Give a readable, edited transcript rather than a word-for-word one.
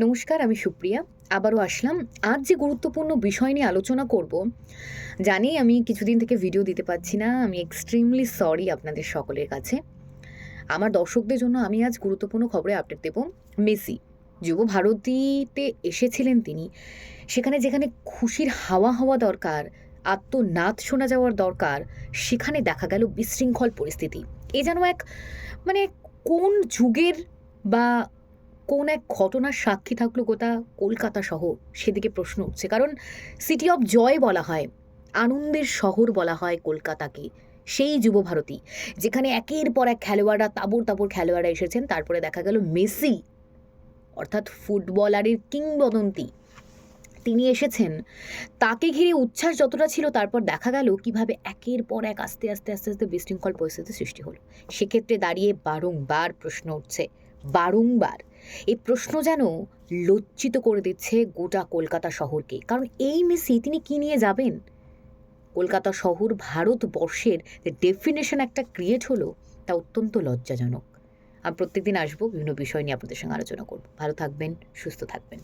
নমস্কার, আমি সুপ্রিয়া। আবারও আসলাম। আজ যে গুরুত্বপূর্ণ বিষয় নিয়ে আলোচনা করব, জানি আমি কিছুদিন থেকে ভিডিও দিতে পারছি না। আমি এক্সট্রিমলি সরি আপনাদের সকলের কাছে। আমার দর্শকদের জন্য আমি আজ গুরুত্বপূর্ণ খবরে আপডেট দেব। মেসি যুব ভারতীতে এসেছিলেন তিনি। সেখানে যেখানে খুশির হাওয়া হওয়া দরকার, আত্মনাদ শোনা যাওয়ার দরকার, সেখানে দেখা গেল বিশৃঙ্খল পরিস্থিতি। এ যেন এক মানে কোন যুগের বা কোন এক ঘটনার সাক্ষী থাকলো গোটা কলকাতা শহর, সেদিকে প্রশ্ন উঠছে। কারণ সিটি অফ জয় বলা হয়, আনন্দের শহর বলা হয় কলকাতাকে। সেই যুবভারতী যেখানে একের পর এক খেলোয়াড়রা, তাবড় তাবড় খেলোয়াড়রা এসেছেন, তারপরে দেখা গেল মেসি অর্থাৎ ফুটবলারের কিংবদন্তি তিনি এসেছেন। তাকে ঘিরে উচ্ছ্বাস যতটা ছিল, তারপর দেখা গেল কিভাবে একের পর এক আস্তে আস্তে আস্তে আস্তে বিশৃঙ্খল পরিস্থিতির সৃষ্টি হলো। সেক্ষেত্রে দাঁড়িয়ে বারংবার প্রশ্ন উঠছে, বারংবার এই প্রশ্ন যেন লজ্জিত করে দিচ্ছে গোটা কলকাতা শহরকে। কারণ এই মেসি তিনি কি নিয়ে যাবেন? কলকাতা শহর ভারতবর্ষের যে ডেফিনেশন একটা ক্রিয়েট হলো, তা অত্যন্ত লজ্জাজনক। আমি প্রত্যেকদিন আসবো, বিভিন্ন বিষয় নিয়ে আপনাদের সঙ্গে আলোচনা করবো। ভালো থাকবেন, সুস্থ থাকবেন।